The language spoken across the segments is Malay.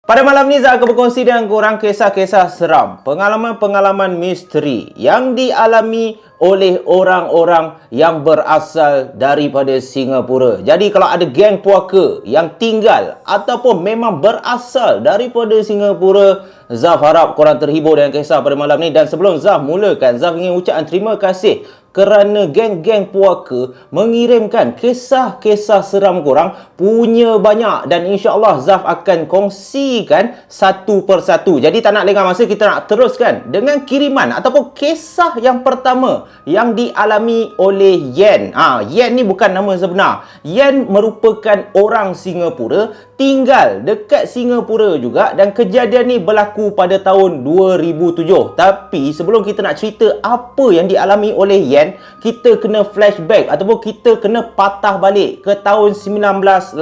Pada malam ni Zah akan berkongsi dengan korang kisah-kisah seram, pengalaman-pengalaman misteri yang dialami oleh orang-orang yang berasal daripada Singapura. Jadi kalau ada geng puaka yang tinggal ataupun memang berasal daripada Singapura, Zaf harap korang terhibur dengan kisah pada malam ni. Dan sebelum Zaf mulakan, Zaf ingin ucapkan terima kasih kerana geng-geng puaka mengirimkan kisah-kisah seram korang punya banyak, dan insya-Allah Zaf akan kongsikan satu persatu. Jadi tak nak lengah masa, kita nak teruskan dengan kiriman ataupun kisah yang pertama yang dialami oleh Yen. Yen ni bukan nama sebenar. Yen merupakan orang Singapura, tinggal dekat Singapura juga, dan kejadian ni berlaku pada tahun 2007. Tapi sebelum kita nak cerita apa yang dialami oleh Yen, kita kena flashback ataupun kita kena patah balik ke tahun 1988.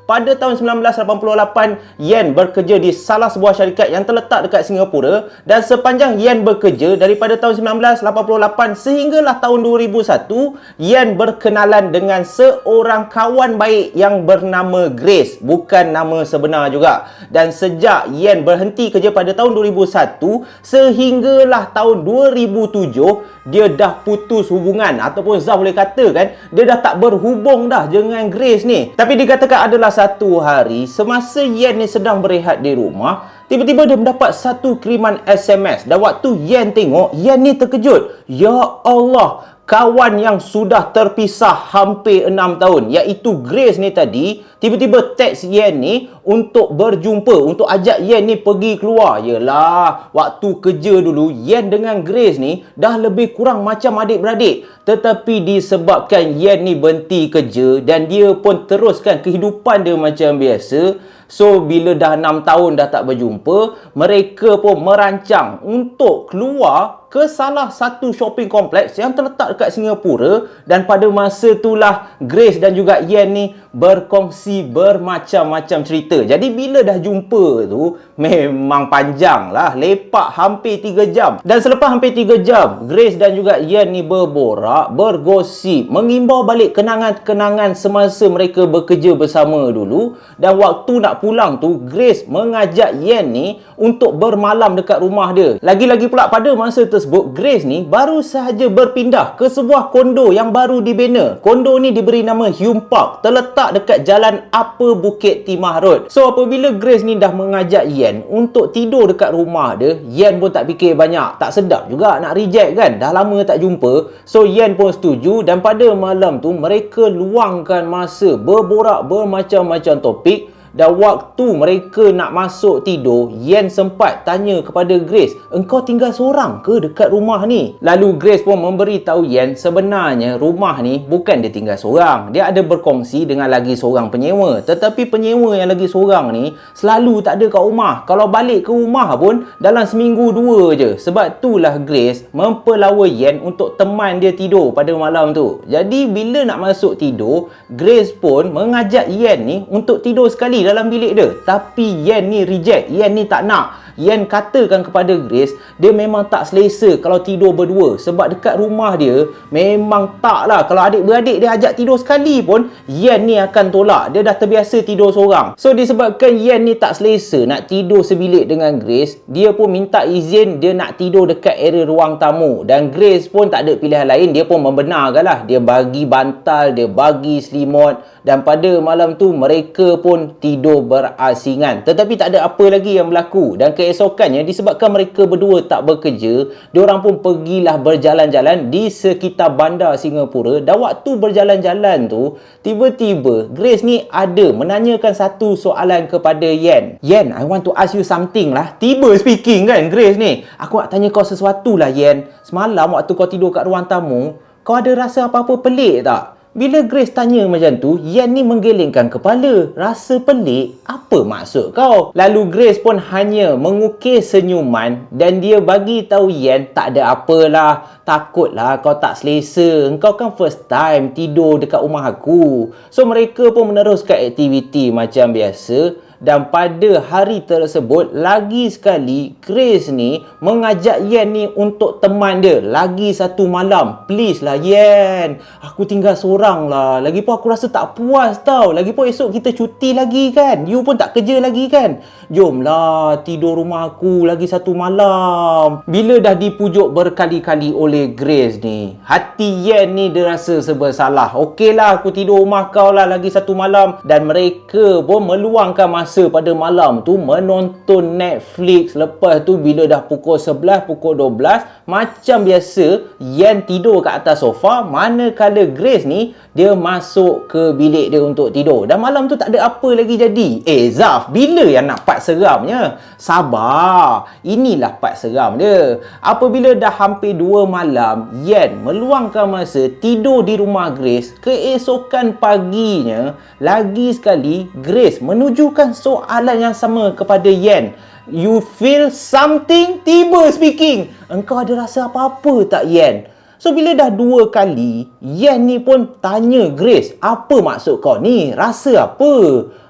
Pada tahun 1988, Yen bekerja di salah sebuah syarikat yang terletak dekat Singapura, dan sepanjang Yen bekerja daripada tahun 1988 sehinggalah tahun 2001, Yen berkenalan dengan seorang kawan baik yang bernama Grace, bukan nama sebenar juga. Dan sejak Yen berhenti kerja pada tahun 2001 sehinggalah tahun 2007, dia dah putus hubungan, ataupun Zah boleh katakan dia dah tak berhubung dah dengan Grace ni. Tapi dikatakan adalah satu hari semasa Yen ni sedang berehat di rumah, tiba-tiba dia mendapat satu kiriman SMS. Dan waktu Yen tengok, Yen ni terkejut. Ya Allah, kawan yang sudah terpisah hampir 6 tahun, iaitu Grace ni tadi, tiba-tiba teks Yen ni untuk berjumpa, untuk ajak Yen ni pergi keluar. Yelah, waktu kerja dulu Yen dengan Grace ni dah lebih kurang macam adik-beradik. Tetapi disebabkan Yen ni berhenti kerja dan dia pun teruskan kehidupan dia macam biasa, so bila dah 6 tahun dah tak berjumpa, mereka pun merancang untuk keluar ke salah satu shopping kompleks yang terletak dekat Singapura. Dan pada masa itulah Grace dan juga Yen ni berkongsi bermacam-macam cerita. Jadi bila dah jumpa tu memang panjang lah, lepak hampir 3 jam. Dan selepas hampir 3 jam, Grace dan juga Yen ni berborak, bergosip, mengimbau balik kenangan-kenangan semasa mereka bekerja bersama dulu. Dan waktu nak pulang tu, Grace mengajak Yen ni untuk bermalam dekat rumah dia. Lagi-lagi pula pada masa tersebut, Grace ni baru sahaja berpindah ke sebuah kondo yang baru dibina. Kondo ni diberi nama Hume Park, terletak dekat Jalan Upper Bukit Timah Road. So apabila Grace ni dah mengajak Yen untuk tidur dekat rumah dia, Yen pun tak fikir banyak. Tak sedap juga nak reject kan, dah lama tak jumpa. So Yen pun setuju, dan pada malam tu mereka luangkan masa berborak bermacam-macam topik. Dan waktu mereka nak masuk tidur, Yen sempat tanya kepada Grace, "Engkau tinggal seorang ke dekat rumah ni?" Lalu Grace pun memberi tahu Yen sebenarnya rumah ni bukan dia tinggal seorang. Dia ada berkongsi dengan lagi seorang penyewa. Tetapi penyewa yang lagi seorang ni selalu tak ada kat rumah. Kalau balik ke rumah pun dalam seminggu 2 je. Sebab itulah Grace mempelawa Yen untuk teman dia tidur pada malam tu. Jadi bila nak masuk tidur, Grace pun mengajak Yen ni untuk tidur sekali dalam bilik dia. Tapi Yen ni reject. Yen ni tak nak. Yen katakan kepada Grace, dia memang tak selesa kalau tidur berdua. Sebab dekat rumah dia memang tak lah, kalau adik-beradik dia ajak tidur sekali pun, Yen ni akan tolak. Dia dah terbiasa tidur seorang. So disebabkan Yen ni tak selesa nak tidur sebilik dengan Grace, dia pun minta izin dia nak tidur dekat area ruang tamu. Dan Grace pun tak ada pilihan lain, dia pun membenarkan lah. Dia bagi bantal, dia bagi selimut. Dan pada malam tu mereka pun tidur berasingan. Tetapi tak ada apa lagi yang berlaku. Dan keesokannya, disebabkan mereka berdua tak bekerja, diorang pun pergilah berjalan-jalan di sekitar bandar Singapura. Dan waktu berjalan-jalan tu, tiba-tiba Grace ni ada menanyakan satu soalan kepada Yen. "Yen, I want to ask you something lah." Tiba speaking kan Grace ni. "Aku nak tanya kau sesuatu lah Yen. Semalam waktu kau tidur kat ruang tamu, kau ada rasa apa-apa pelik tak?" Bila Grace tanya macam tu, Yen ni menggelengkan kepala. "Rasa pelik? Apa maksud kau?" Lalu Grace pun hanya mengukir senyuman, dan dia bagi tahu Yen, "Tak ada apalah, takutlah kau tak selesa. Engkau kan first time tidur dekat rumah aku." So mereka pun meneruskan aktiviti macam biasa. Dan pada hari tersebut, lagi sekali Grace ni mengajak Yen ni untuk teman dia lagi satu malam. Please lah Yen, aku tinggal seorang lah. Lagipun aku rasa tak puas tau. Lagipun esok kita cuti lagi kan. You pun tak kerja lagi kan. Jomlah tidur rumah aku lagi satu malam. Bila dah dipujuk berkali-kali oleh Grace ni, hati Yen ni dia rasa bersalah. Okeylah, aku tidur rumah kau lah lagi satu malam. Dan mereka pun meluangkan masa pada malam tu menonton Netflix. Lepas tu bila dah pukul 11, pukul 12, macam biasa Yen tidur kat atas sofa, manakala Grace ni dia masuk ke bilik dia untuk tidur. Dan malam tu tak ada apa lagi jadi. Zaf, bila yang nak part seramnya? Sabar, inilah part seram dia. Apabila dah hampir 2 malam Yen meluangkan masa tidur di rumah Grace, keesokan paginya lagi sekali Grace menujukan soalan yang sama kepada Yen. You feel something? Tiba speaking. Engkau ada rasa apa-apa tak Yen? So bila dah 2 kali, Yen ni pun tanya Grace, apa maksud kau ni? Rasa apa?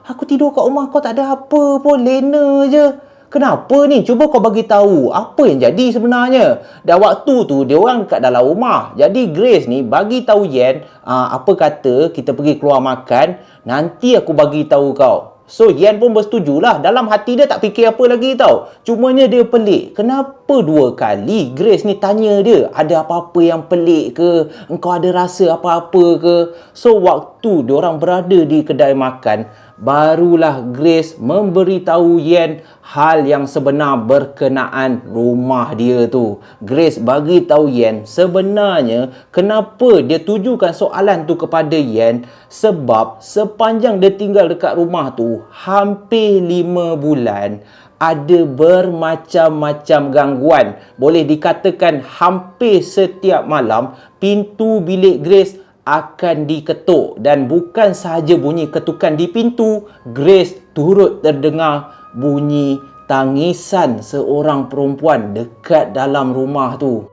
Aku tidur kat rumah kau tak ada apa pun, lena je. Kenapa ni? Cuba kau bagi tahu apa yang jadi sebenarnya. Dan waktu tu dia orang dekat dalam rumah. Jadi Grace ni bagi tahu Yen, apa kata kita pergi keluar makan, nanti aku bagi tahu kau. So Yen pun bersetujulah. Dalam hati dia tak fikir apa lagi tau. Cumanya dia pelik. Kenapa 2 kali Grace ni tanya dia, ada apa-apa yang pelik ke? Engkau ada rasa apa-apa ke? So waktu dia orang berada di kedai makan, barulah Grace memberitahu Yen hal yang sebenar berkenaan rumah dia tu. Grace bagi tahu Yen sebenarnya kenapa dia tujukan soalan tu kepada Yen, sebab sepanjang dia tinggal dekat rumah tu hampir 5 bulan, ada bermacam-macam gangguan. Boleh dikatakan hampir setiap malam pintu bilik Grace akan diketuk. Dan bukan sahaja bunyi ketukan di pintu, Grace turut terdengar bunyi tangisan seorang perempuan dekat dalam rumah tu.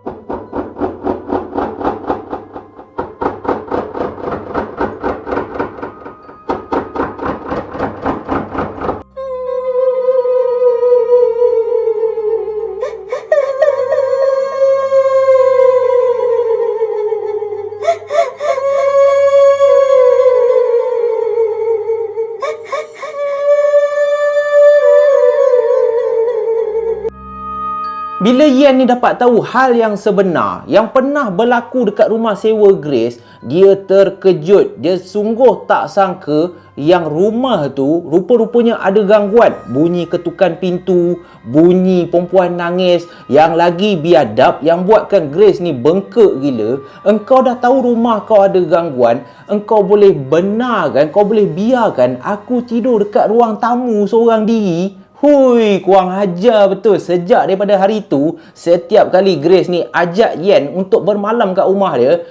Bila Yen ni dapat tahu hal yang sebenar yang pernah berlaku dekat rumah sewa Grace, dia terkejut. Dia sungguh tak sangka yang rumah tu rupa-rupanya ada gangguan. Bunyi ketukan pintu, bunyi perempuan nangis, yang lagi biadab, yang buatkan Grace ni bengkak gila. Engkau dah tahu rumah kau ada gangguan, engkau boleh benarkan, kau boleh biarkan aku tidur dekat ruang tamu seorang diri? Hui, kurang ajar betul. Sejak daripada hari tu, setiap kali Grace ni ajak Yen untuk bermalam kat rumah dia,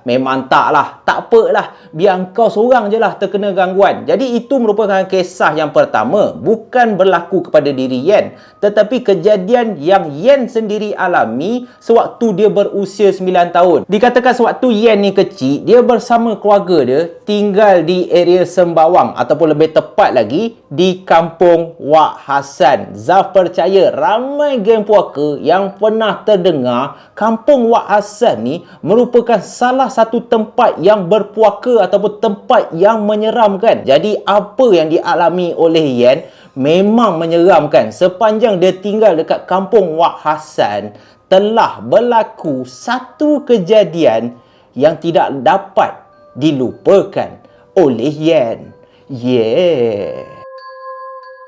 memang taklah. Tak apalah, biar kau seorang je lah terkena gangguan. Jadi itu merupakan kisah yang pertama. Bukan berlaku kepada diri Yen, tetapi kejadian yang Yen sendiri alami sewaktu dia berusia 9 tahun. Dikatakan sewaktu Yen ni kecil, dia bersama keluarga dia tinggal di area Sembawang, ataupun lebih tepat lagi di kampung Wak Hassan. Zaf percaya ramai geng puaka yang pernah terdengar kampung Wak Hassan ni merupakan salah satu tempat yang berpuaka ataupun tempat yang menyeramkan. Jadi apa yang dialami oleh Yen memang menyeramkan. Sepanjang dia tinggal dekat kampung Wak Hassan, telah berlaku satu kejadian yang tidak dapat dilupakan oleh Yen.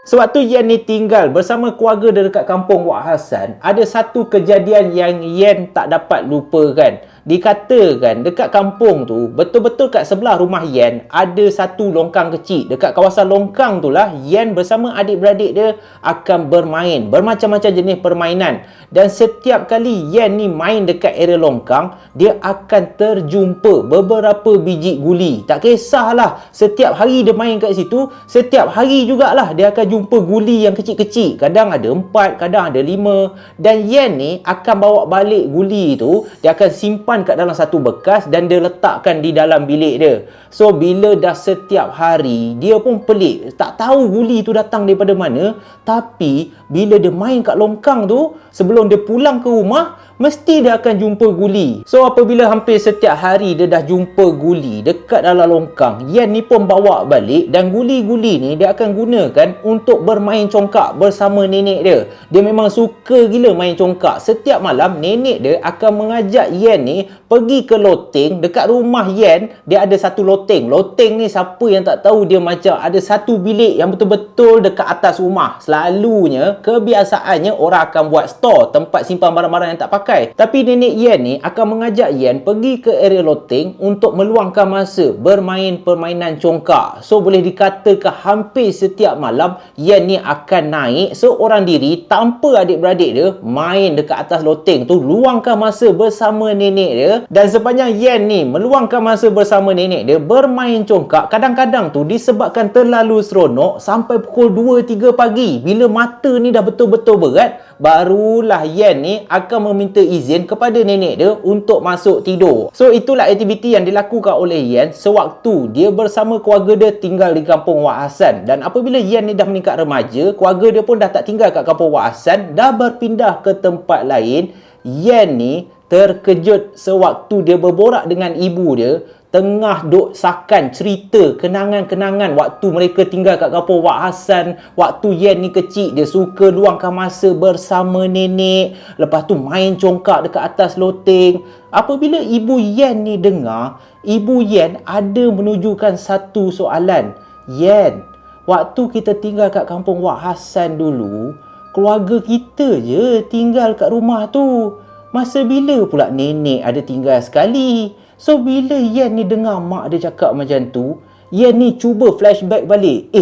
Sewaktu Yen ni tinggal bersama keluarga dia dekat kampung Wak Hassan, ada satu kejadian yang Yen tak dapat lupakan. Dikatakan dekat kampung tu, betul-betul kat sebelah rumah Yen, ada satu longkang kecil. Dekat kawasan longkang tu lah, Yen bersama adik-beradik dia akan bermain bermacam-macam jenis permainan. Dan setiap kali Yen ni main dekat area longkang, dia akan terjumpa beberapa biji guli. Tak kisahlah, setiap hari dia main kat situ, setiap hari jugalah dia akan jumpa guli yang kecil-kecil. Kadang ada 4, kadang ada 5. Dan Yen ni akan bawa balik guli tu, dia akan simpan simpan kat dalam satu bekas dan dia letakkan di dalam bilik dia. So bila dah setiap hari, dia pun pelik, tak tahu guli tu datang daripada mana. Tapi bila dia main kat longkang tu, sebelum dia pulang ke rumah, mesti dia akan jumpa guli. So apabila hampir setiap hari dia dah jumpa guli dekat dalam longkang, Yen ni pun bawa balik, dan guli-guli ni dia akan gunakan untuk bermain congkak bersama nenek dia. Dia memang suka gila main congkak. Setiap malam nenek dia akan mengajak Yen ni pergi ke loteng. Dekat rumah Yen, dia ada satu loteng. Loteng ni siapa yang tak tahu, dia macam ada satu bilik yang betul-betul dekat atas rumah. Selalunya kebiasaannya orang akan buat store, tempat simpan barang-barang yang tak pakai. Tapi nenek Yen ni akan mengajak Yen pergi ke area loteng untuk meluangkan masa bermain permainan congkak. So boleh dikatakan hampir setiap malam Yen ni akan naik seorang diri tanpa adik-beradik dia, main dekat atas loteng tu, luangkan masa bersama nenek dia. Dan sepanjang Yen ni meluangkan masa bersama nenek dia bermain congkak, kadang-kadang tu disebabkan terlalu seronok sampai pukul 2-3 pagi. Bila mata ni dah betul-betul berat, barulah Yen ni akan meminta izin kepada nenek dia untuk masuk tidur. So itulah aktiviti yang dilakukan oleh Yen sewaktu dia bersama keluarga dia tinggal di kampung Wak Hassan. Dan apabila Yen ni dah meningkat remaja, keluarga dia pun dah tak tinggal kat kampung Wak Hassan, dah berpindah ke tempat lain. Yen ni terkejut sewaktu dia berborak dengan ibu dia, tengah duk sakan cerita kenangan-kenangan waktu mereka tinggal kat kampung Wak Hassan. Waktu Yen ni kecil, dia suka luangkan masa bersama nenek, lepas tu main congkak dekat atas loteng. Apabila ibu Yen ni dengar, ibu Yen ada menunjukkan satu soalan. Yen, waktu kita tinggal kat kampung Wak Hassan dulu, keluarga kita je tinggal kat rumah tu. Masa bila pula nenek ada tinggal sekali? So bila Yen ni dengar mak dia cakap macam tu, Yen ni cuba flashback balik.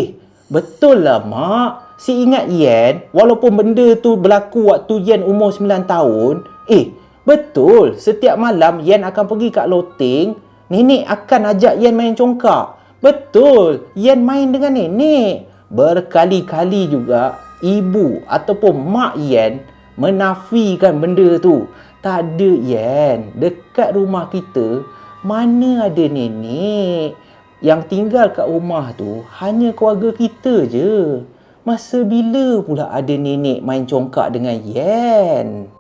Betul lah mak. Si ingat Yen, walaupun benda tu berlaku waktu Yen umur 9 tahun. Betul, setiap malam Yen akan pergi kat loteng, nenek akan ajak Yen main congkak. Betul, Yen main dengan nenek. Berkali-kali juga ibu ataupun mak Yen menafikan benda tu. Tak ada Yen, dekat rumah kita mana ada nenek. Yang tinggal kat rumah tu hanya keluarga kita je. Masa bila pula ada nenek main congkak dengan Yen?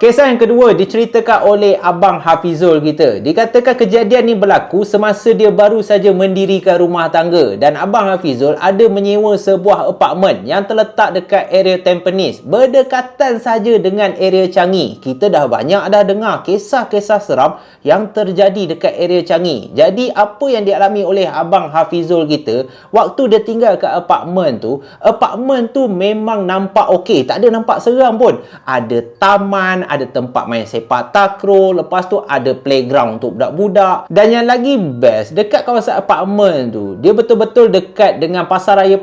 Kisah yang kedua diceritakan oleh Abang Hafizul kita. Dikatakan kejadian ni berlaku semasa dia baru saja mendirikan rumah tangga. Dan Abang Hafizul ada menyewa sebuah apartmen yang terletak dekat area Tampines, berdekatan saja dengan area Changi. Kita dah banyak dengar kisah-kisah seram yang terjadi dekat area Changi. Jadi apa yang dialami oleh Abang Hafizul kita waktu dia tinggal kat apartmen tu memang nampak okey, tak ada nampak seram pun. Ada taman, ada tempat main sepak takraw, lepas tu ada playground untuk budak-budak. Dan yang lagi best, dekat kawasan apartmen tu, dia betul-betul dekat dengan pasar raya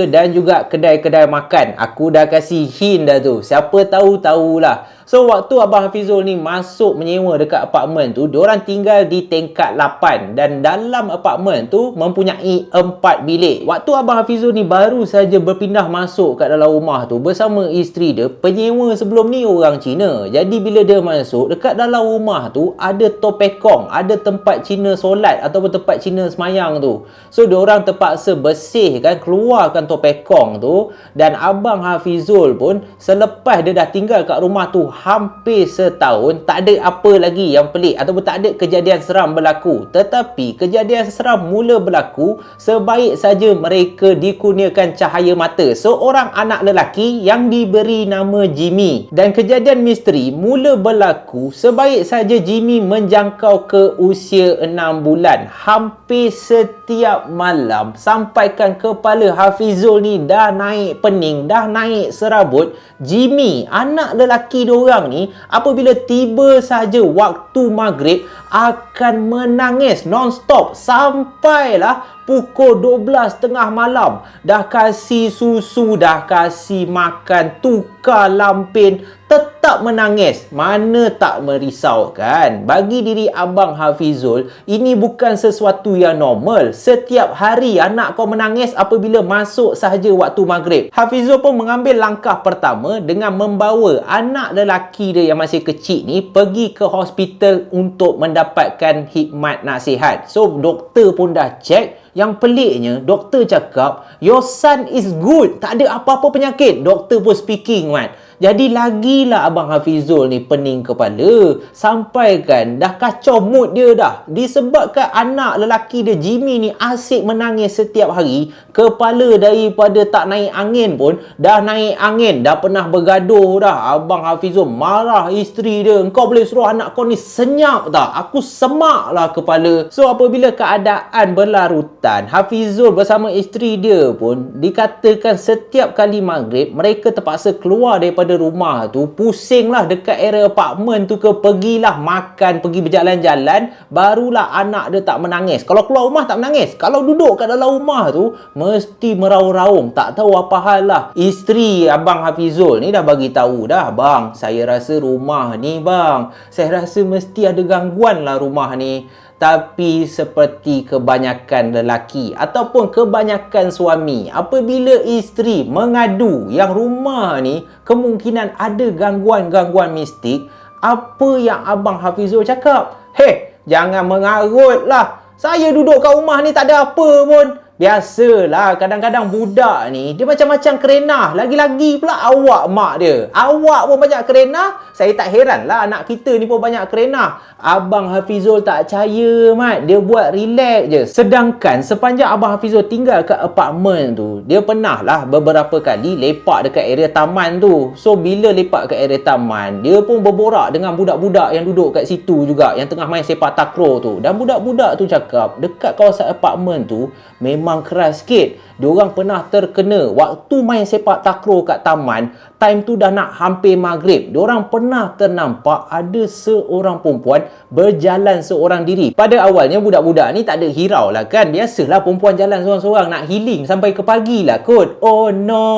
dan juga kedai-kedai makan. Aku dah kasih hint dah tu, siapa tahu tahulah. So waktu Abang Hafizul ni masuk menyewa dekat apartmen tu, diorang tinggal di tingkat 8 dan dalam apartmen tu mempunyai 4 bilik. Waktu Abang Hafizul ni baru saja berpindah masuk kat dalam rumah tu bersama isteri dia, penyewa sebelum ni orang Cina. Jadi bila dia masuk, dekat dalam rumah tu ada topekong, ada tempat Cina solat ataupun tempat Cina semayang tu. So diorang terpaksa bersihkan, keluarkan topekong tu. Dan Abang Hafizul pun selepas dia dah tinggal kat rumah tu hampir setahun, tak ada apa lagi yang pelik ataupun tak ada kejadian seram berlaku. Tetapi kejadian seram mula berlaku sebaik saja mereka dikurniakan cahaya mata seorang anak lelaki yang diberi nama Jimmy. Dan kejadian misteri mula berlaku sebaik saja Jimmy menjangkau ke usia 6 bulan. Hampir setiap malam sampaikan kepala Hafizul ni dah naik pening, dah naik serabut, Jimmy, anak lelaki diorang ni, apabila tiba saja waktu maghrib akan menangis non-stop sampailah pukul 12 tengah malam. Dah kasih susu, dah kasih makan, tukar lampin, tetap menangis. Mana tak merisaukan? Bagi diri Abang Hafizul, ini bukan sesuatu yang normal. Setiap hari anak kau menangis apabila masuk sahaja waktu maghrib. Hafizul pun mengambil langkah pertama dengan membawa anak lelaki dia yang masih kecil ni pergi ke hospital untuk mendapatkan khidmat nasihat. So, doktor pun dah check. Yang peliknya, doktor cakap, your son is good. Tak ada apa-apa penyakit. Doktor pun speaking, Mat. Jadi lagilah Abang Hafizul ni pening kepala. Sampai kan dah kacau mood dia dah. Disebabkan anak lelaki dia Jimmy ni asyik menangis setiap hari. Kepala daripada tak naik angin pun dah naik angin. Dah pernah bergaduh dah. Abang Hafizul marah isteri dia. Kau boleh suruh anak kau ni senyap tak? Aku semak lah kepala. So apabila keadaan berlarutan, Hafizul bersama isteri dia pun dikatakan setiap kali maghrib mereka terpaksa keluar daripada rumah tu, pusinglah dekat area apartmen tu ke, pergilah makan, pergi berjalan-jalan, barulah anak dia tak menangis. Kalau keluar rumah tak menangis, kalau duduk kat dalam rumah tu mesti meraung-raung, tak tahu apa hal lah. Isteri Abang Hafizul ni dah bagi tahu dah, bang, saya rasa rumah ni bang, saya rasa mesti ada gangguan lah rumah ni. Tapi seperti kebanyakan lelaki ataupun kebanyakan suami, apabila isteri mengadu yang rumah ni kemungkinan ada gangguan-gangguan mistik, apa yang Abang Hafizul cakap? Hei, jangan mengarut lah. Saya duduk kat rumah ni tak ada apa pun. Biasalah, kadang-kadang budak ni dia macam-macam kerenah. Lagi-lagi pula awak mak dia, awak pun banyak kerenah. Saya tak heran lah anak kita ni pun banyak kerenah. Abang Hafizul tak percaya, Mat. Dia buat relax je. Sedangkan sepanjang Abang Hafizul tinggal kat apartmen tu, dia pernah lah beberapa kali lepak dekat area taman tu. So bila lepak kat area taman, dia pun berborak dengan budak-budak yang duduk kat situ juga, yang tengah main sepak takraw tu. Dan budak-budak tu cakap dekat kawasan apartmen tu memang keras sikit. Diorang pernah terkena waktu main sepak takraw kat taman. Time tu dah nak hampir maghrib. Diorang pernah ternampak ada seorang perempuan berjalan seorang diri. Pada awalnya budak-budak ni tak ada hirau lah kan. Biasalah perempuan jalan seorang-seorang, nak healing sampai ke pagi lah kot. Oh no,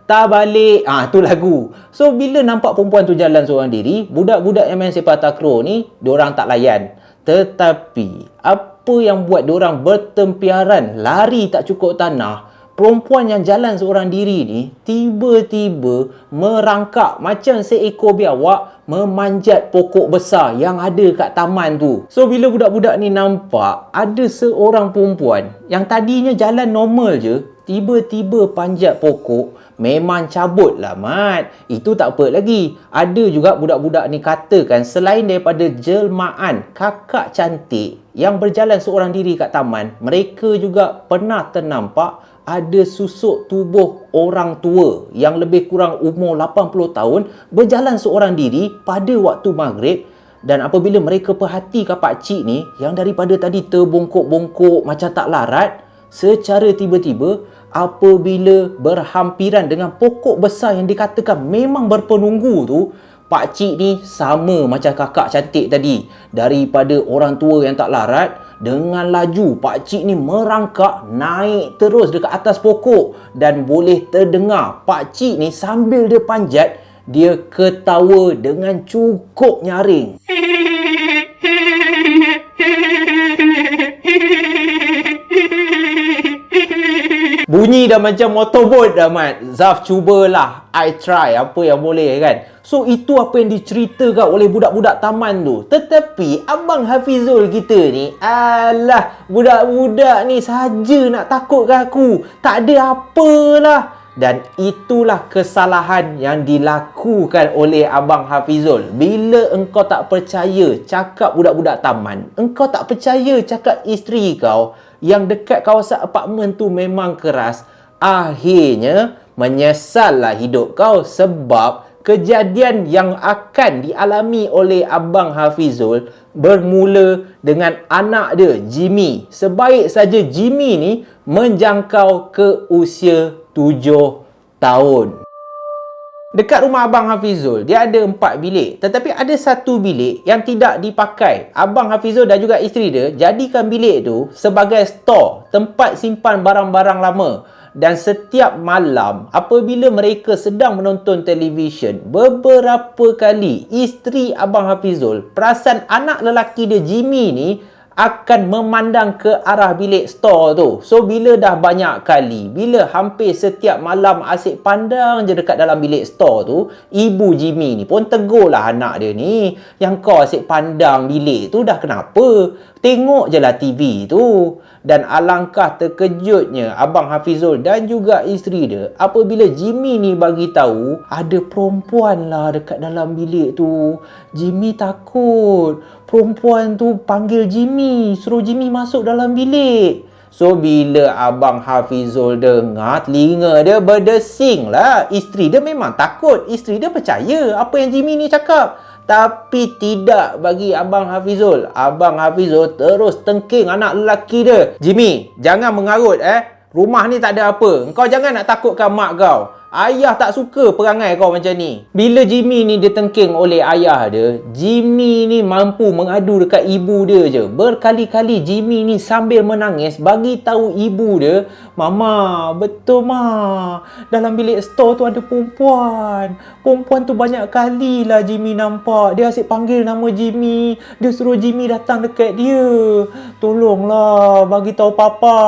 tak balik. Tu lagu. So bila nampak perempuan tu jalan seorang diri, budak-budak yang main sepak takraw ni diorang tak layan. Tetapi apa yang buat diorang bertempiaran, lari tak cukup tanah, perempuan yang jalan seorang diri ni tiba-tiba merangkak macam seekor biawak memanjat pokok besar yang ada kat taman tu. So bila budak-budak ni nampak ada seorang perempuan yang tadinya jalan normal je, tiba-tiba panjat pokok, memang cabut lah, Mat. Itu tak apa lagi. Ada juga budak-budak ni katakan selain daripada jelmaan kakak cantik yang berjalan seorang diri kat taman, mereka juga pernah ternampak ada susuk tubuh orang tua yang lebih kurang umur 80 tahun berjalan seorang diri pada waktu maghrib. Dan apabila mereka perhatikan pakcik ni yang daripada tadi terbongkok-bongkok macam tak larat, secara tiba-tiba apabila berhampiran dengan pokok besar yang dikatakan memang berpenunggu tu, pakcik ni sama macam kakak cantik tadi. Daripada orang tua yang tak larat, dengan laju pakcik ni merangkak naik terus dekat atas pokok. Dan boleh terdengar pakcik ni sambil dia panjat, dia ketawa dengan cukup nyaring. Bunyi dah macam motorboat dah, Mat. Zaf, cubalah. I try apa yang boleh kan. So itu apa yang diceritakan oleh budak-budak taman tu. Tetapi Abang Hafizul kita ni, alah, budak-budak ni saja nak takutkan aku. Tak ada apalah. Dan itulah kesalahan yang dilakukan oleh Abang Hafizul. Bila engkau tak percaya cakap budak-budak taman, engkau tak percaya cakap isteri kau yang dekat kawasan apartmen tu memang keras, akhirnya menyesallah hidup kau. Sebab kejadian yang akan dialami oleh Abang Hafizul bermula dengan anak dia, Jimmy. Sebaik saja Jimmy ni menjangkau ke usia 7 tahun. Dekat rumah Abang Hafizul, dia ada 4 bilik. Tetapi ada satu bilik yang tidak dipakai. Abang Hafizul dan juga isteri dia jadikan bilik tu sebagai store, tempat simpan barang-barang lama. Dan setiap malam, apabila mereka sedang menonton televisyen, beberapa kali isteri Abang Hafizul perasan anak lelaki dia, Jimmy ni, akan memandang ke arah bilik store tu. So, bila dah banyak kali, bila hampir setiap malam asyik pandang je dekat dalam bilik store tu, ibu Jimmy ni pun tegurlah anak dia ni, yang kau asyik pandang bilik tu dah kenapa? Tengok je lah TV tu. Dan alangkah terkejutnya Abang Hafizul dan juga isteri dia apabila Jimmy ni bagi tahu ada perempuan lah dekat dalam bilik tu. Jimmy takut. Perempuan tu panggil Jimmy, suruh Jimmy masuk dalam bilik. So, bila Abang Hafizul dengar, telinga dia berdesing lah. Isteri dia memang takut. Isteri dia percaya apa yang Jimmy ni cakap. Tapi tidak bagi Abang Hafizul. Abang Hafizul terus tengking anak lelaki dia. Jimmy, jangan mengarut Rumah ni tak ada apa. Kau jangan nak takutkan mak kau. Ayah tak suka perangai kau macam ni. Bila Jimmy ni ditengking oleh ayah dia, Jimmy ni mampu mengadu dekat ibu dia je. Berkali-kali Jimmy ni sambil menangis bagi tahu ibu dia, "Mama, betul ma. Dalam bilik store tu ada perempuan. Perempuan tu banyak kali lah Jimmy nampak. Dia asyik panggil nama Jimmy. Dia suruh Jimmy datang dekat dia. Tolonglah bagi tahu papa."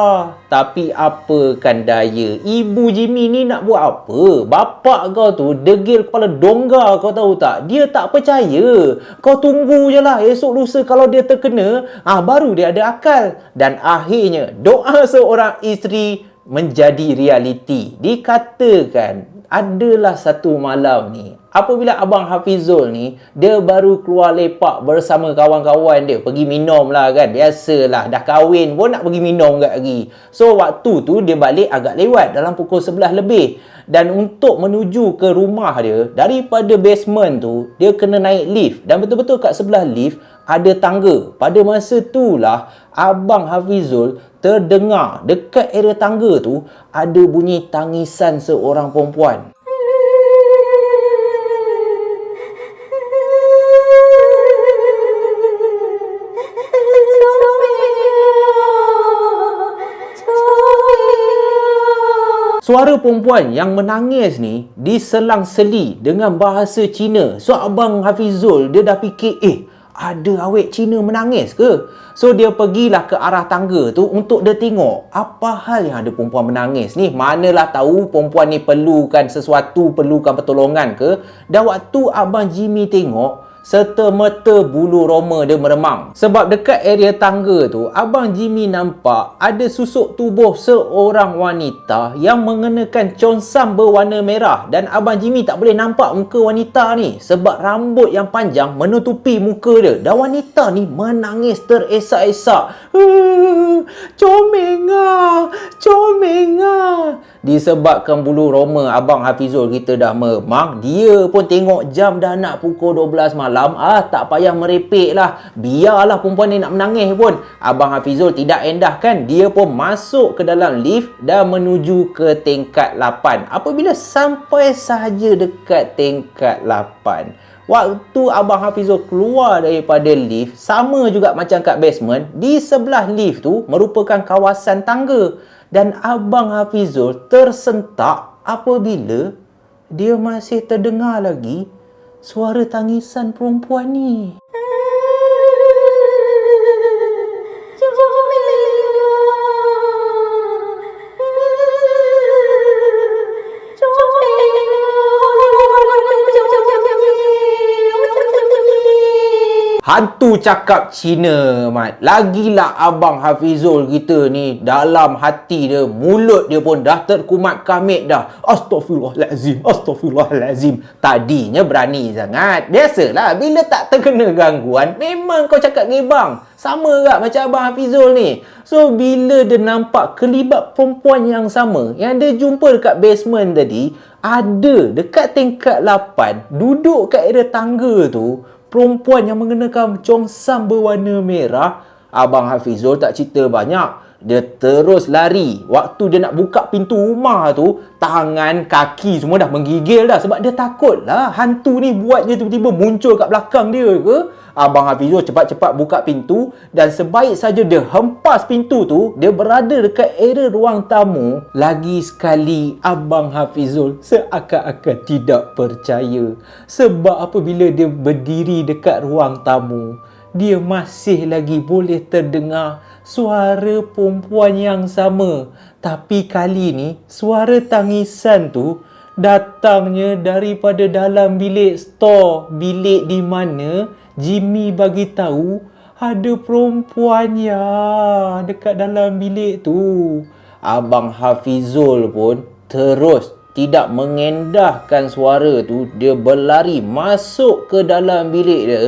Tapi apakan daya, ibu Jimmy ni nak buat apa? Bapak kau tu degil kepala dongga, kau tahu tak? Dia tak percaya. Kau tunggu je lah. Esok lusa kalau dia terkena, baru dia ada akal. Dan akhirnya, doa seorang isteri menjadi realiti. Dikatakan adalah satu malam ni, apabila Abang Hafizul ni, dia baru keluar lepak bersama kawan-kawan dia. Pergi minum lah kan. Biasalah, dah kahwin pun nak pergi minum kat lagi. So, waktu tu dia balik agak lewat, dalam pukul 11 lebih. Dan untuk menuju ke rumah dia, daripada basement tu, dia kena naik lift. Dan betul-betul kat sebelah lift, ada tangga. Pada masa itulah, Abang Hafizul terdengar dekat area tangga tu, ada bunyi tangisan seorang perempuan. Suara perempuan yang menangis ni diselang-seli dengan bahasa Cina. So, Abang Hafizul dia dah fikir, ada awet Cina menangis ke? So, dia pergilah ke arah tangga tu untuk dia tengok apa hal yang ada perempuan menangis ni. Manalah tahu perempuan ni perlukan sesuatu, perlukan pertolongan ke. Dan waktu Abang Jimmy tengok, serta-merta bulu roma dia meremang. Sebab dekat area tangga tu, Abang Jimmy nampak ada susuk tubuh seorang wanita yang mengenakan consam berwarna merah. Dan Abang Jimmy tak boleh nampak muka wanita ni sebab rambut yang panjang menutupi muka dia. Dan wanita ni menangis teresak-esak. Comeng ah, comeng ah. Disebabkan bulu roma Abang Hafizul kita dah meremang, dia pun tengok jam dah nak pukul 12 malam. Tak payah merepek lah. Biarlah perempuan ni nak menangis pun. Abang Hafizul tidak endahkan. Dia pun masuk ke dalam lift dan menuju ke tingkat 8. Apabila sampai sahaja dekat tingkat 8, waktu Abang Hafizul keluar daripada lift, sama juga macam kat basement, di sebelah lift tu merupakan kawasan tangga. Dan Abang Hafizul tersentak apabila dia masih terdengar lagi suara tangisan perempuan ni. Hantu cakap Cina, Mat. Lagilah Abang Hafizul kita ni, dalam hati dia, mulut dia pun dah terkumat kamit dah. Astaghfirullahalazim, astaghfirullahalazim. Tadinya berani sangat. Biasalah, bila tak terkena gangguan, memang kau cakap gebang. Sama tak macam Abang Hafizul ni. So, bila dia nampak kelibat perempuan yang sama, yang dia jumpa dekat basement tadi, ada dekat tingkat 8, duduk kat area tangga tu, perempuan yang mengenakan congsam berwarna merah. Abang Hafizul tak cerita banyak. dia terus lari. Waktu dia nak buka pintu rumah tu, tangan, kaki semua dah menggigil dah. Sebab dia takut lah hantu ni buat dia tiba-tiba muncul kat belakang dia ke. Abang Hafizul cepat-cepat buka pintu dan sebaik saja dia hempas pintu tu, dia berada dekat area ruang tamu. Lagi sekali Abang Hafizul seakan-akan tidak percaya. Sebab apabila dia berdiri dekat ruang tamu, dia masih lagi boleh terdengar suara perempuan yang sama. Tapi kali ni suara tangisan tu datangnya daripada dalam bilik store. Bilik di mana Jimmy bagi tahu ada perempuan ya dekat dalam bilik tu. Abang Hafizul pun terus tidak mengendahkan suara tu. Dia berlari masuk ke dalam bilik dia.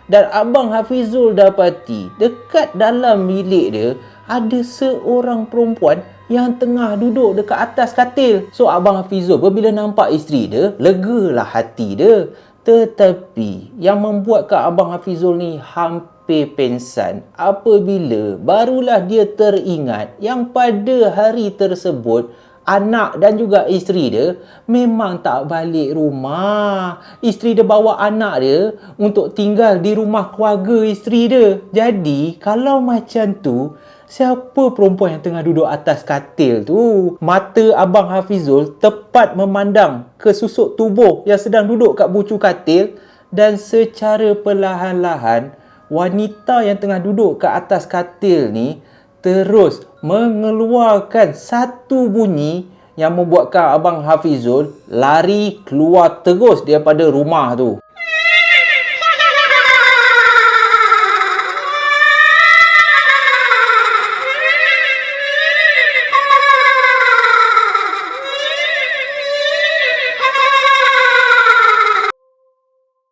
Dan Abang Hafizul dapati dekat dalam bilik dia ada seorang perempuan yang tengah duduk dekat atas katil. So Abang Hafizul bila nampak isteri dia, legalah hati dia. Tetapi yang membuatkan Abang Hafizul ni hampir pengsan apabila barulah dia teringat yang pada hari tersebut anak dan juga isteri dia memang tak balik rumah. Isteri dia bawa anak dia untuk tinggal di rumah keluarga isteri dia. Jadi, kalau macam tu, siapa perempuan yang tengah duduk atas katil tu? Mata Abang Hafizul tepat memandang ke susuk tubuh yang sedang duduk kat bucu katil dan secara perlahan-lahan wanita yang tengah duduk kat atas katil ni terus mengeluarkan satu bunyi yang membuatkan Abang Hafizul lari keluar terus daripada rumah tu.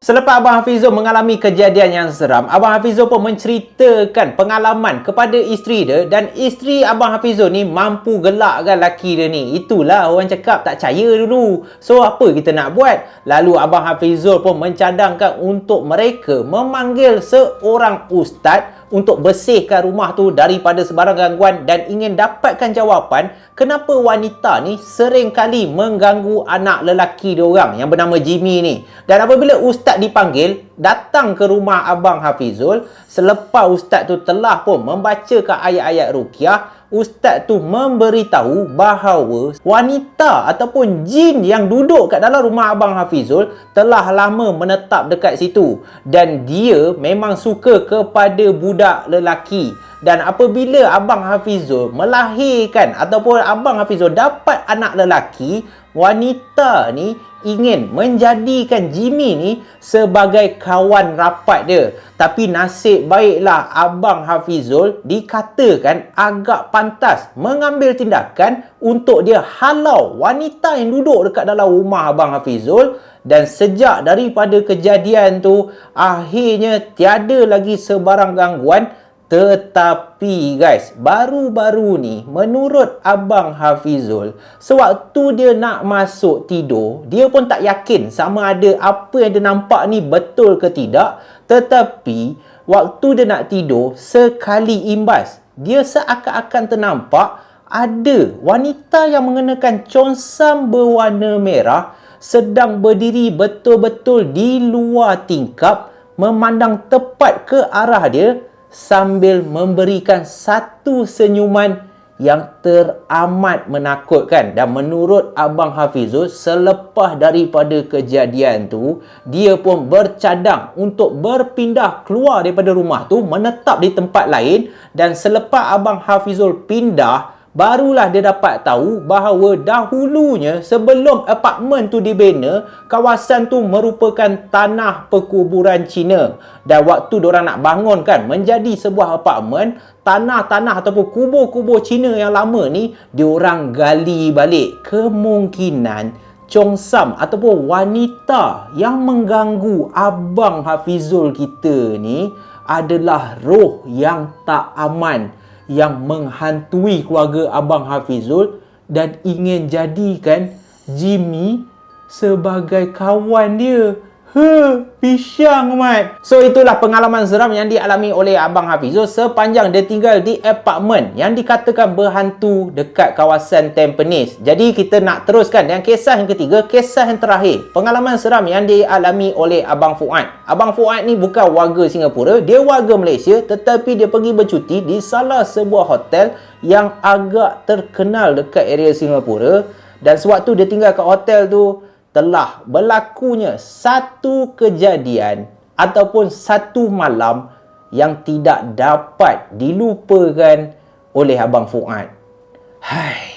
Selepas Abang Hafizul mengalami kejadian yang seram, Abang Hafizul pun menceritakan pengalaman kepada isteri dia dan isteri Abang Hafizul ni mampu gelakkan laki dia ni. Itulah orang cakap tak percaya dulu. So apa kita nak buat? Lalu Abang Hafizul pun mencadangkan untuk mereka memanggil seorang ustaz untuk bersihkan rumah tu daripada sebarang gangguan dan ingin dapatkan jawapan kenapa wanita ni sering kali mengganggu anak lelaki diorang yang bernama Jimmy ni. Dan apabila ustaz dipanggil datang ke rumah Abang Hafizul, selepas ustaz tu telah pun membacakan ayat-ayat ruqyah, ustaz tu memberitahu bahawa wanita ataupun jin yang duduk kat dalam rumah Abang Hafizul telah lama menetap dekat situ dan dia memang suka kepada budak lelaki. Dan apabila Abang Hafizul melahirkan ataupun Abang Hafizul dapat anak lelaki, wanita ni ingin menjadikan Jimmy ni sebagai kawan rapat dia. Tapi nasib baiklah Abang Hafizul dikatakan agak pantas mengambil tindakan untuk dia halau wanita yang duduk dekat dalam rumah Abang Hafizul. Dan sejak daripada kejadian tu, akhirnya tiada lagi sebarang gangguan. Tetapi guys, baru-baru ni menurut Abang Hafizul, sewaktu dia nak masuk tidur, dia pun tak yakin sama ada apa yang dia nampak ni betul ke tidak. Tetapi waktu dia nak tidur, sekali imbas, dia seakan-akan ternampak ada wanita yang mengenakan consam berwarna merah sedang berdiri betul-betul di luar tingkap memandang tepat ke arah dia sambil memberikan satu senyuman yang teramat menakutkan. Dan menurut Abang Hafizul, selepas daripada kejadian tu, dia pun bercadang untuk berpindah keluar daripada rumah tu, menetap di tempat lain. Dan selepas Abang Hafizul pindah, barulah dia dapat tahu bahawa dahulunya sebelum apartmen tu dibina, kawasan tu merupakan tanah perkuburan Cina. Dan waktu diorang nak bangunkan menjadi sebuah apartmen, tanah-tanah ataupun kubur-kubur Cina yang lama ni diorang gali balik. Kemungkinan Chong Sam ataupun wanita yang mengganggu Abang Hafizul kita ni adalah roh yang tak aman yang menghantui keluarga Abang Hafizul dan ingin jadikan Jimmy sebagai kawan dia. Pisang, Mat. So, itulah pengalaman seram yang dialami oleh Abang Hafiz. So, sepanjang dia tinggal di apartmen yang dikatakan berhantu dekat kawasan Tampines. Jadi, kita nak teruskan dengan kisah yang ketiga, kisah yang terakhir. Pengalaman seram yang dialami oleh Abang Fuad. Abang Fuad ni bukan warga Singapura, dia warga Malaysia, tetapi dia pergi bercuti di salah sebuah hotel yang agak terkenal dekat area Singapura. Dan sewaktu dia tinggal kat hotel tu, telah berlakunya satu kejadian ataupun satu malam yang tidak dapat dilupakan oleh Abang Fuad. Hai.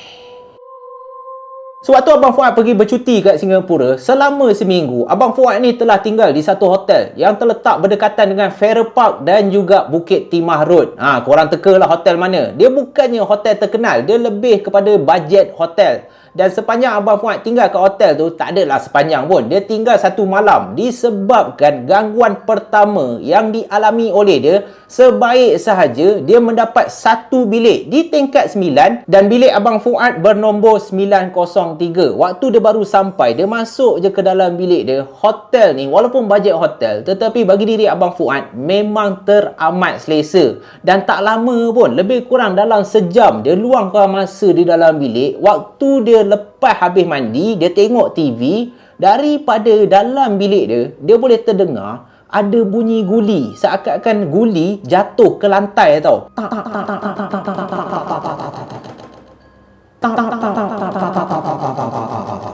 Sewaktu Abang Fuad pergi bercuti kat Singapura, selama seminggu, Abang Fuad ni telah tinggal di satu hotel yang terletak berdekatan dengan Farrer Park dan juga Bukit Timah Road. Korang teka lah hotel mana. Dia bukannya hotel terkenal, dia lebih kepada budget hotel. Dan sepanjang Abang Fuad tinggal kat hotel tu, tak adalah sepanjang pun. Dia tinggal satu malam disebabkan gangguan pertama yang dialami oleh dia. Sebaik sahaja dia mendapat satu bilik di tingkat 9 dan bilik Abang Fuad bernombor 903. Waktu dia baru sampai, dia masuk je ke dalam bilik dia. Hotel ni walaupun budget hotel, tetapi bagi diri Abang Fuad memang teramat selesa. Dan tak lama pun, lebih kurang dalam sejam dia luangkan masa di dalam bilik. Waktu dia lepas habis mandi, dia tengok TV. Daripada dalam bilik dia boleh terdengar ada bunyi guli, seakan-akan guli jatuh ke lantai tau.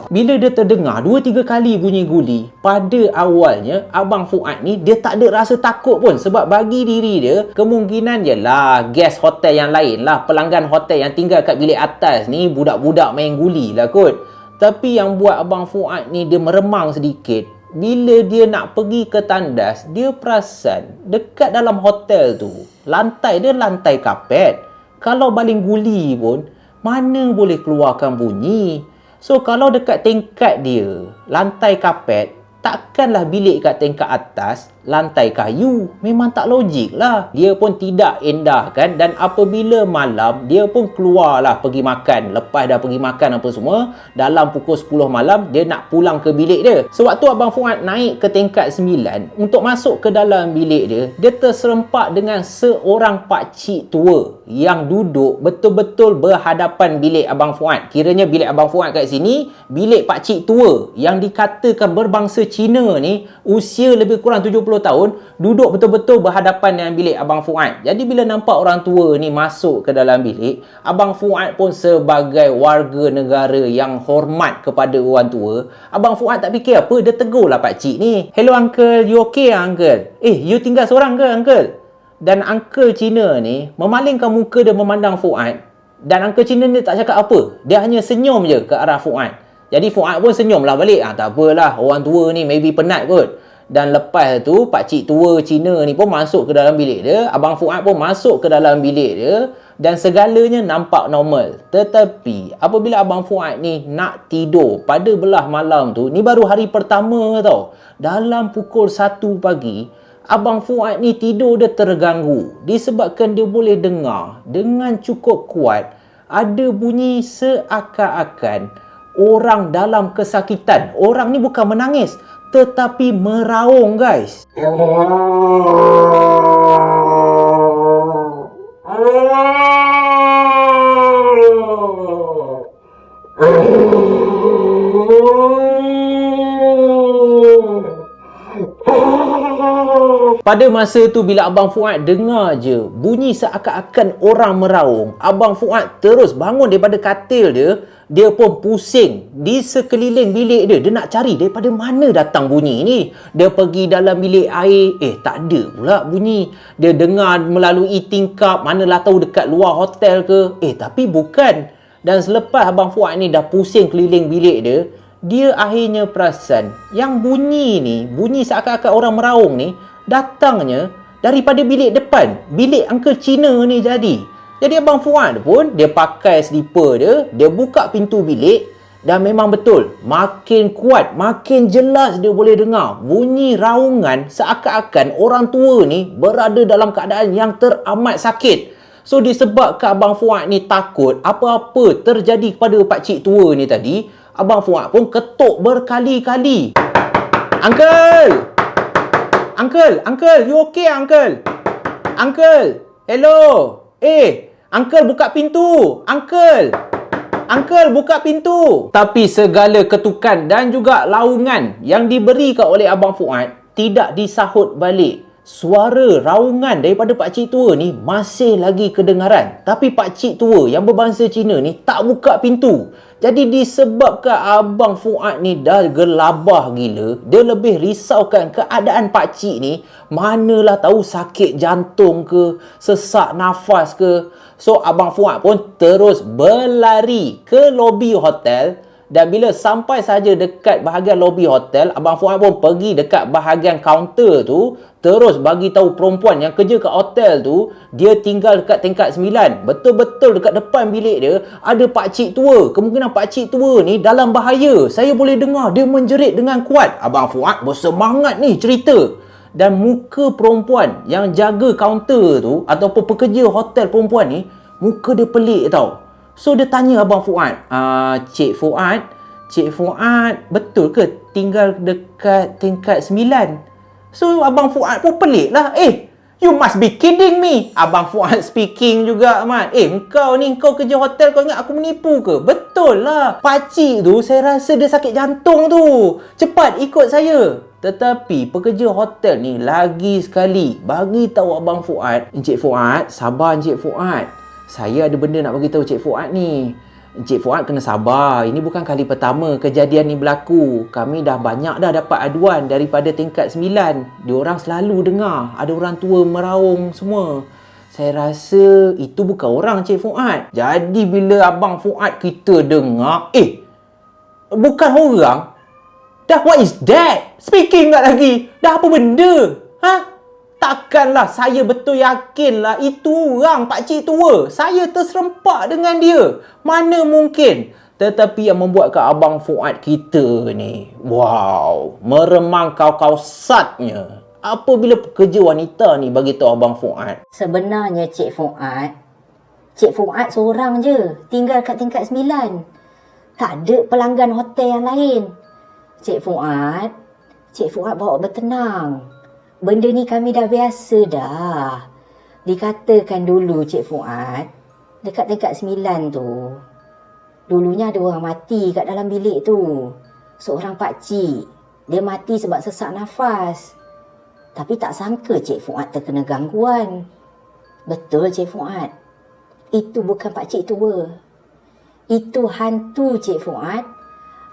Bila dia terdengar 2-3 kali bunyi guli, pada awalnya Abang Fuad ni dia tak ada rasa takut pun, sebab bagi diri dia kemungkinan jelah guest hotel yang lain lah, pelanggan hotel yang tinggal kat bilik atas ni budak-budak main guli lah kot. Tapi yang buat Abang Fuad ni dia meremang sedikit, bila dia nak pergi ke tandas, dia perasan dekat dalam hotel tu lantai dia lantai kapet. Kalau baling guli pun mana boleh keluarkan bunyi. So kalau dekat tingkat dia lantai kapet, takkanlah bilik kat tingkat atas lantai kayu. Memang tak logik lah. Dia pun tidak endahkan, dan apabila malam dia pun keluarlah pergi makan. Lepas dah pergi makan apa semua, dalam pukul 10 malam dia nak pulang ke bilik dia. Sewaktu Abang Fuad naik ke tingkat 9 untuk masuk ke dalam bilik dia, dia terserempak dengan seorang pakcik tua yang duduk betul-betul berhadapan bilik Abang Fuad. Kiranya bilik Abang Fuad kat sini, bilik pakcik tua yang dikatakan berbangsa Cina ni, usia lebih kurang 70 tahun, duduk betul-betul berhadapan dengan bilik Abang Fuad. Jadi bila nampak orang tua ni masuk ke dalam bilik, Abang Fuad pun sebagai warga negara yang hormat kepada orang tua, Abang Fuad tak fikir apa, dia tegurlah pakcik ni. "Hello uncle, you okay uncle? You tinggal seorang ke uncle?" Dan uncle Cina ni memalingkan muka dia memandang Fuad, dan uncle Cina ni tak cakap apa, dia hanya senyum je ke arah Fuad. Jadi Fuad pun senyum lah balik. Tak apalah, orang tua ni maybe penat kot. Dan lepas tu pakcik tua Cina ni pun masuk ke dalam bilik dia. Abang Fuad pun masuk ke dalam bilik dia, dan segalanya nampak normal. Tetapi apabila Abang Fuad ni nak tidur pada belah malam tu, ni baru hari pertama tau, dalam pukul 1 pagi, Abang Fuad ni tidur dia terganggu disebabkan dia boleh dengar dengan cukup kuat ada bunyi seakan-akan orang dalam kesakitan. Orang ni bukan menangis, tetapi meraung, guys. Pada masa tu bila Abang Fuad dengar je bunyi seakan-akan orang meraung, Abang Fuad terus bangun daripada katil dia. Dia pun pusing di sekeliling bilik dia. Dia nak cari daripada mana datang bunyi ni. Dia pergi dalam bilik air, tak ada pula bunyi. Dia dengar melalui tingkap, manalah tahu dekat luar hotel ke. Tapi bukan. Dan selepas Abang Fuad ni dah pusing keliling bilik dia, dia akhirnya perasan yang bunyi ni, bunyi seakan-akan orang meraung ni, datangnya daripada bilik depan, bilik Uncle Cina ni jadi. Jadi Abang Fuad pun, dia pakai slipper dia buka pintu bilik, dan memang betul, makin kuat, makin jelas dia boleh dengar bunyi raungan seakan-akan orang tua ni berada dalam keadaan yang teramat sakit. So disebabkan Abang Fuad ni takut apa-apa terjadi kepada pakcik tua ni tadi, Abang Fuad pun ketuk berkali-kali. Uncle! Uncle, you okay, Uncle? Uncle, hello. Uncle buka pintu. Uncle buka pintu. Tapi segala ketukan dan juga laungan yang diberikan oleh Abang Fuad tidak disahut balik. Suara raungan daripada pakcik tua ni masih lagi kedengaran. Tapi pakcik tua yang berbangsa Cina ni tak buka pintu. Jadi disebabkan Abang Fuad ni dah gelabah gila, dia lebih risaukan keadaan pakcik ni. Manalah tahu sakit jantung ke, sesak nafas ke. So Abang Fuad pun terus berlari ke lobi hotel. Dan bila sampai saja dekat bahagian lobi hotel, Abang Fuad pun pergi dekat bahagian kaunter tu, terus bagi tahu perempuan yang kerja kat hotel tu, dia tinggal dekat tingkat 9. Betul-betul dekat depan bilik dia ada pakcik tua. Kemungkinan pakcik tua ni dalam bahaya. Saya boleh dengar dia menjerit dengan kuat. Abang Fuad bersemangat ni cerita. Dan muka perempuan yang jaga kaunter tu ataupun pekerja hotel perempuan ni, muka dia pelik tau. So dia tanya Abang Fuad, Cik Fuad, betul ke tinggal dekat tingkat 9? So Abang Fuad pun pelik lah. You must be kidding me. Abang Fuad speaking juga, Mat. Kau kerja hotel, kau ingat aku menipu ke? Betul lah. Pakcik tu saya rasa dia sakit jantung tu. Cepat ikut saya. Tetapi pekerja hotel ni lagi sekali bagi tahu Abang Fuad, Encik Fuad, sabar Encik Fuad. Saya ada benda nak bagi tahu Cik Fuad ni. Encik Fuad kena sabar. Ini bukan kali pertama kejadian ni berlaku. Kami dah banyak dah dapat aduan daripada tingkat 9. Diorang selalu dengar ada orang tua meraung semua. Saya rasa itu bukan orang Cik Fuad. Jadi bila Abang Fuad kita dengar, bukan orang. Dah what is that? Speaking tak lagi. Dah apa benda? Takkanlah, saya betul yakinlah itu orang pakcik tua. Saya terserempak dengan dia. Mana mungkin. Tetapi yang membuatkan Abang Fuad kita ni, wow, meremang kau-kausatnya. Apabila pekerja wanita ni bagi tahu Abang Fuad. Sebenarnya Cik Fuad seorang je. Tinggal kat tingkat 9. Tak ada pelanggan hotel yang lain. Cik Fuad bawa bertenang. Benda ni kami dah biasa dah. Dikatakan dulu Cik Fuad, dekat tingkat 9 tu, dulunya ada orang mati kat dalam bilik tu. Seorang pakcik. Dia mati sebab sesak nafas. Tapi tak sangka Cik Fuad terkena gangguan. Betul Cik Fuad. Itu bukan pakcik tua. Itu hantu Cik Fuad.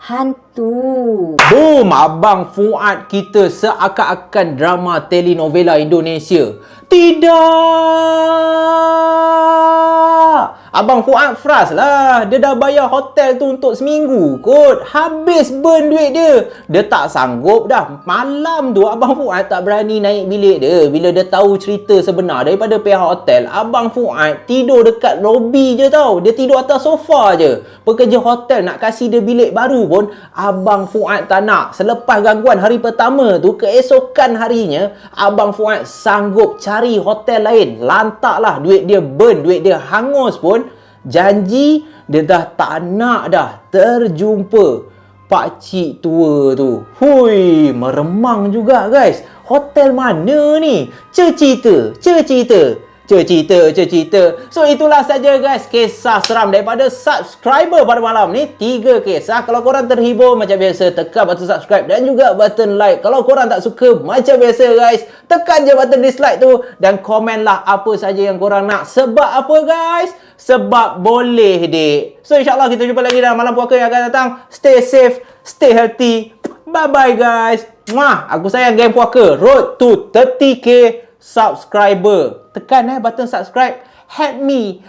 Hantu. Boom! Abang Fuad kita seakan-akan drama telenovela Indonesia. Tidak! Abang Fuad frust lah. Dia dah bayar hotel tu untuk seminggu kot. Habis burn duit dia. Dia tak sanggup dah. Malam tu Abang Fuad tak berani naik bilik dia. Bila dia tahu cerita sebenar daripada pihak hotel, Abang Fuad tidur dekat lobi je tau. Dia tidur atas sofa je. Pekerja hotel nak kasih dia bilik baru pun Abang Fuad tak nak. Selepas gangguan hari pertama tu, keesokan harinya Abang Fuad sanggup cari hotel lain. Lantaklah duit dia burn, duit dia hangus pun. Janji dia dah tak nak dah terjumpa pakcik tua tu. Hui, meremang juga guys. Hotel mana ni? Cerita. So itulah saja guys kisah seram daripada subscriber pada malam ni. 3 kisah. Kalau korang terhibur macam biasa, tekan button subscribe dan juga button like. Kalau korang tak suka macam biasa guys, tekan je button dislike tu dan komenlah apa saja yang korang nak. Sebab apa guys? Sebab boleh dek. So insyaAllah kita jumpa lagi dalam malam puaka yang akan datang. Stay safe, stay healthy. Bye bye guys. Aku sayang geng puaka. Road to 30k subscriber. Tekan button subscribe. Help me.